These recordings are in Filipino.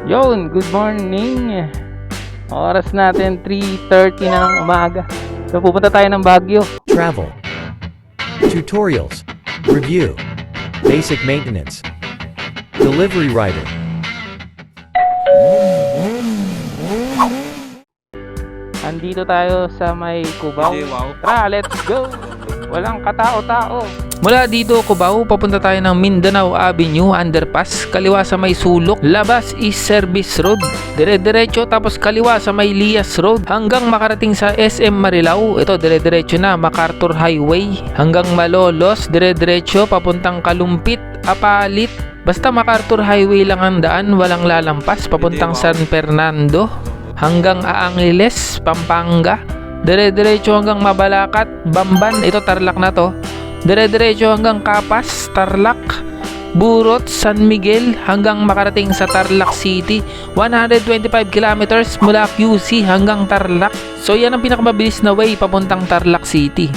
Yun, good morning. Oras natin 3:30 na ng umaga. So pupunta tayo ng Baguio. Travel, tutorials, review, basic maintenance, delivery rider. Andito tayo sa may Cubao. Wow. Tara, let's go. Walang katao-tao. Mula dito, Cubao, papunta tayo ng Mindanao Avenue, underpass, kaliwa sa may sulok, labas is Service Road, dire-diretso, tapos kaliwa sa may Lias Road, hanggang makarating sa SM Marilao. Ito, dire-diretso na, MacArthur Highway, hanggang Malolos, dire-diretso, papuntang Kalumpit, Apalit, basta MacArthur Highway lang ang daan, walang lalampas, papuntang San Fernando, hanggang Angeles, Pampanga, dire-diretso hanggang Mabalacat, Bamban, ito Tarlac na to, dire-diretso hanggang Capas, Tarlac, Burot, San Miguel, hanggang makarating sa Tarlac City. 125 kilometers mula QC hanggang Tarlac. So yan ang pinakamabilis na way papuntang Tarlac City.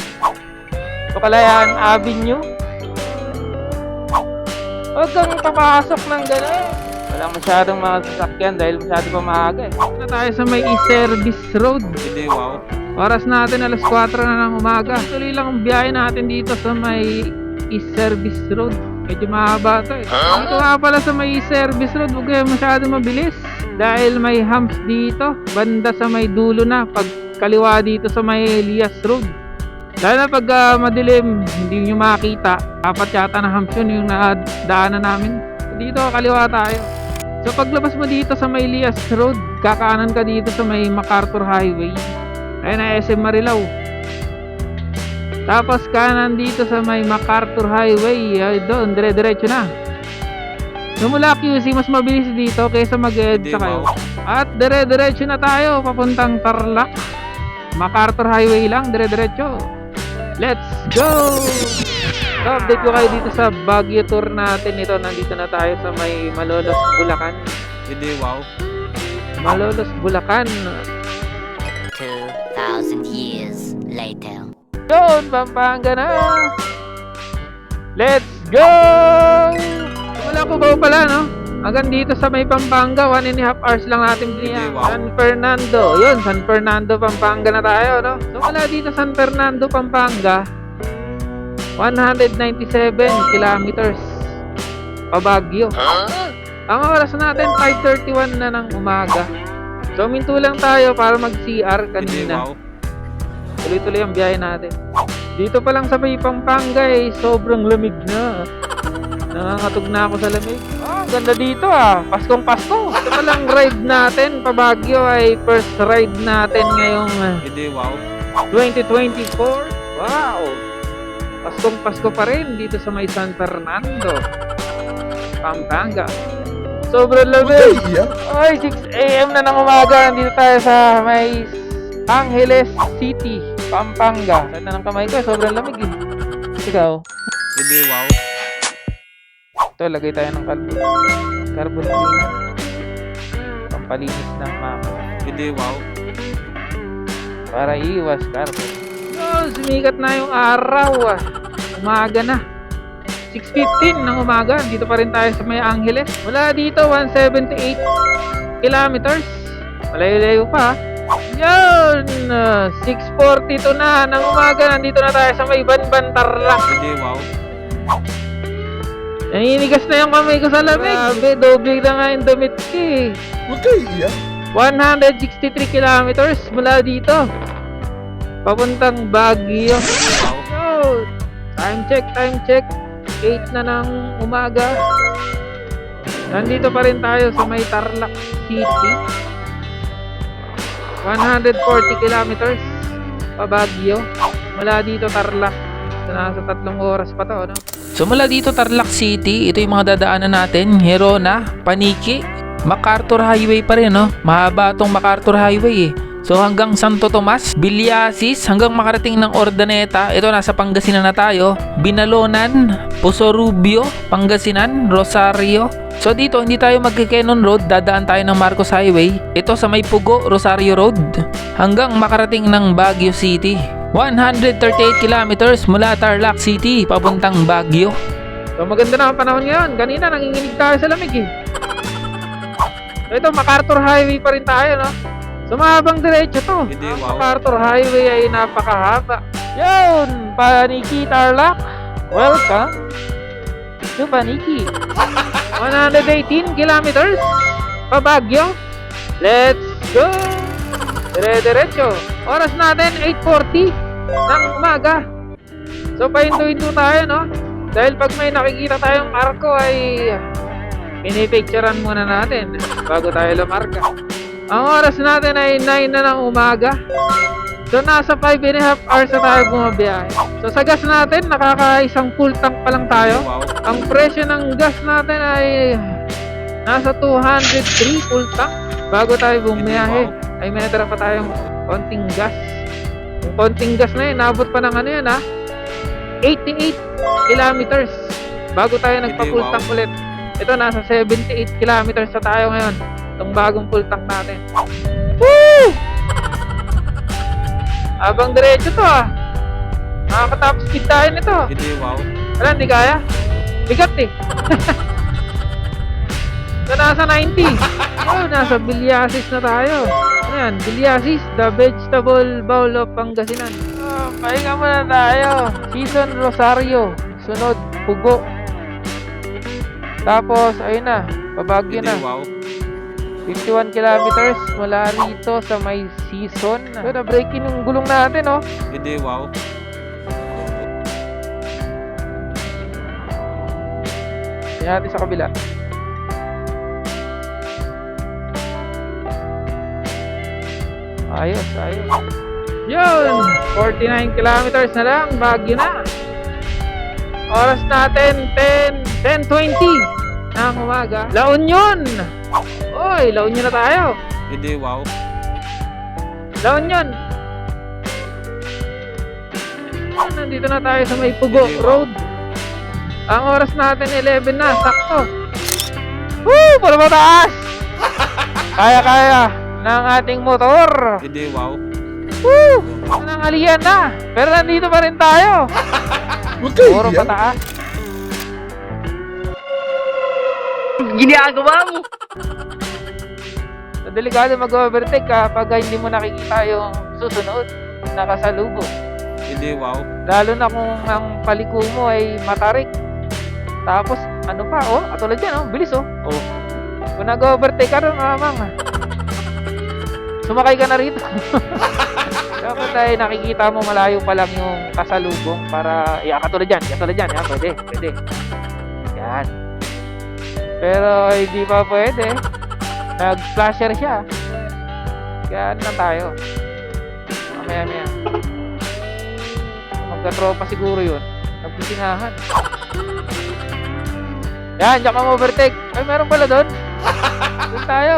So Kalayaan Avenue. Huwag kang papasok ng gano'n. Walang masyadong mga sasakyan dahil masyado pa maaga eh. Na tayo sa may Service Road. Hindi, wow. Oras natin alas 4 na ng umaga. Tuloy lang ang biyahe natin dito sa may Service Road. Medyo mahaba ito eh. Ito nga pala sa may Service Road, huwag kayo masyado mabilis. Dahil may humps dito, banda sa may dulo na, pag kaliwa dito sa may Lias Road. Dahil na pag madilim, hindi nyo makita. Dapat yata na humps yun yung nadaanan namin. Dito, kaliwa tayo. So paglabas mo dito sa may Lias Road, kakaanan ka dito sa may MacArthur Highway. Ayun na SM Marilao. Tapos kanan dito sa may MacArthur Highway, doon dire-diretso na. So mula QC mas mabilis dito kaysa mag-EDSA kayo. At dire-diretso na tayo papuntang Tarlac. MacArthur Highway lang, dire-diretso. Let's go! So update ko kayo dito sa Baguio tour natin. Ito, nandito na tayo sa may Malolos, Bulacan. Hindi, wow. Malolos, Bulacan. 2,000 years later. Yun, Pampanga na! Let's go! Wala ko ba pala, no? Hanggang dito sa may Pampanga, 1.5 hours lang natin biniya. Wow. San Fernando. Yun, San Fernando, Pampanga na tayo, no? So, wala dito San Fernando, Pampanga. 197 kilometers. Pabagyo. Ang oras natin, 5:31 na ng umaga. So, minto lang tayo para mag-CR Hindi, kanina. wow. Tuloy-tuloy ang biyahe natin. Dito pa lang sa may Pampanga eh, sobrang lamig na. Nangangatog na ako sa lamig. Oh, ganda dito ah. Paskong Pasko. Ito pa lang ride natin, Pabagyo ay first ride natin ngayong Hindi, wow. 2024. Wow! Paskong Pasko pa rin dito sa may San Fernando, Pampanga. Sobrang lamig. Ay, 6 AM na ng umaga. Nandito tayo sa may Angeles City, Pampanga. Saan na ng kamay ko? Sobrang lamig eh. Ikaw? Hindi, wow. Ito, lagay tayo ng carbon cleaner. Pampalinis ng mapa. Hindi, wow. Para iwas carbon. Oh, sumikat na yung araw ah. Umaga na. 6:15 ng umaga. Dito pa rin tayo sa may Angeles. Mula dito, 178 kilometers. Malayo-layo pa. Yan! 6:42 na ng umaga. Nandito na tayo sa may Banban, Tarlac. Hindi, wow. Naninigas na yung kamay ko sa lamig. Grabe, doble na nga yung damit ko eh. Huwag kayo iyak. 163 kilometers mula dito. Papuntang Baguio. So, time check. 8 na ng umaga. Nandito pa rin tayo sa may Tarlac City. 140 kilometers pa Baguio. Mula dito Tarlac. So, nasa 3 oras pa to, no? So mula dito Tarlac City, ito yung mga dadaanan natin. Herona, Paniki, MacArthur Highway pa rin, no? Mahaba itong MacArthur Highway eh. So hanggang Santo Tomas, Villasius, hanggang makarating ng Ordaneta. Ito, nasa Pangasinan na tayo. Binalonan, Posorubio, Pangasinan, Rosario. So dito, hindi tayo mag-Quezon Road, dadaan tayo ng Marcos Highway. Ito sa may Pugo, Rosario Road, hanggang makarating ng Baguio City. 138 kilometers mula Tarlac City, papuntang Baguio. So maganda na ang panahon ngayon. Kanina nanginginig tayo sa lamig eh. So ito, MacArthur Highway pa rin tayo, no? So mahabang diretso to. Hindi, Ang wow. MacArthur Highway ay napakahaba. Yun! Paniki Tarlac, welcome to Paniki. 118 kilometers pa Baguio. Let's go! Dire-diretso. Oras natin 8:40 ng umaga. So pahinto-hinto tayo, no? Dahil pag may nakikita tayong arko ay pinipicturean muna natin bago tayo lumarga. Ang oras natin ay 9 na ng umaga. So nasa 5.5 hours na tayo bumabiyahe. So sa gas natin, nakaka-isang full tank pa lang tayo. Wow. Ang presyo ng gas natin ay nasa 203 full tank. Bago tayo bumiyahe, ay may natira pa tayong konting gas. Yung konting gas na yun, nabot pa ng ano yun, ha? 88 kilometers bago tayo nagpa-full wow. tank ulit. Ito, nasa 78 kilometers na tayo ngayon. Itong bagong full tank natin. Woo! Abang diretso to, ah. Nakakatap speed tayo nito. Hindi, wow. Wala, hindi kaya. Bigat eh. So, nasa 90. Oh, nasa Bilyasis na tayo. Ayan, Bilyasis, the vegetable bowl of Pangasinan. Oh, pahinga muna tayo. Season Rosario. Sunod, Pugo. Tapos, ayun na. Pabagyo Hindi, na. wow. 51 kilometers mula rito sa may season. So, na-breakin yung gulong natin, oh. Hindi, wow. Tingnan natin sa kabila. Ayos, ayos. Yun! 49 kilometers na lang. Baguio na. Oras natin 10:20 ng umaga. La Union! Oy, La Union na tayo. Hindi, wow. La Union! Nandito na tayo sa may Pugo Road. Ang oras natin 11 na. Sakto. Woo! Puro mataas! Kaya-kaya ng ating motor. Hindi, wow. Woo! Nanangalian na. Pero nandito pa rin tayo. Puro pataas. Ginagawa mo! So, delikado mag-overtake kapag hindi mo nakikita yung susunod. Nakasalubong. Hindi, wow. Lalo na kung ang paliko mo ay matarik. Tapos, ano pa, oh, katulad yan, oh, bilis, oh. Oh. Kung nag-overtake ka rin, mamang, sumakay ka na rito. Dapat ay nakikita mo malayo pa lang yung kasalubong para, katulad yan, yan, pwede. Yan. Pero, hindi pa pwede. Nag-flasher siya. Kaya, na tayo. Mamaya. Magkatropa siguro yun. Nagpisingahan. Yan, diyan ka overtake. Ay, meron pala doon. Doon tayo.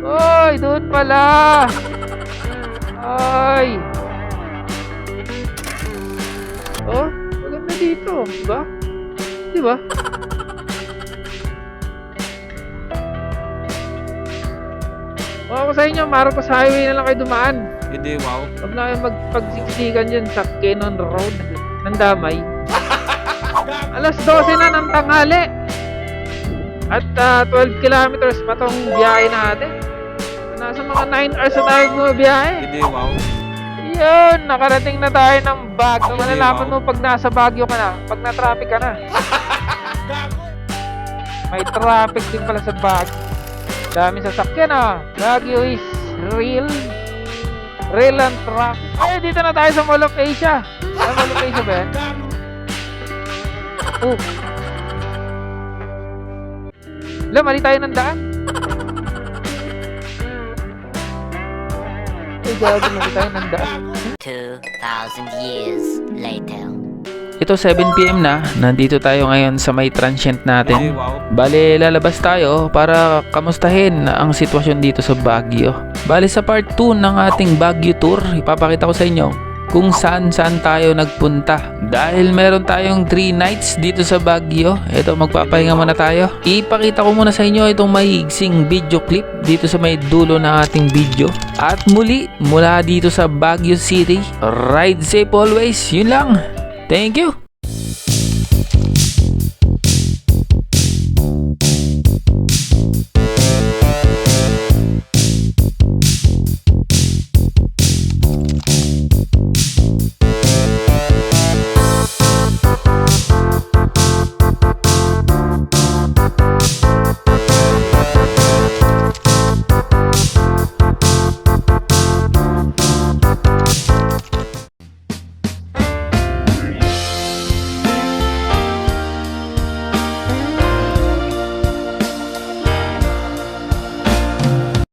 Oy, doon pala. Ay. Oh, maganda dito. Diba? Diba? Ako sa inyo, Marcos Highway na lang kayo dumaan. Hindi, wow. Huwag na kayong magpagsiksikan dyan sa Cannon Road ng Damay. Alas 12 na ng tanghali. At 12 kilometers pa tong biyahe natin. Nasa mga 9 hours na tayo bumabiyahe. Hindi, wow. Yun, nakarating na tayo ng Baguio. Hindi, Malalaman wow. mo pag nasa Baguio ka na. Pag na-traffic ka na. May traffic din pala sa Baguio. Daming sasakyan, Baguio is real and traffic. Ay, dito na tayo sa Mall of Asia. Sa Mall of Asia ba yan? Oh. Mali tayo ng daan. Ay, gago, mali tayo ng daan. 2,000 years later. Ito 7 PM na, nandito tayo ngayon sa may transient Hindi, natin. wow. Bale, lalabas tayo para kamustahin ang sitwasyon dito sa Baguio. Bale, sa part 2 ng ating Baguio tour, ipapakita ko sa inyo kung saan tayo nagpunta. Dahil meron tayong 3 nights dito sa Baguio, ito magpapahinga muna tayo. Ipakita ko muna sa inyo itong mahigsing video clip dito sa may dulo ng ating video. At muli, mula dito sa Baguio City, ride safe always, yun lang. Thank you!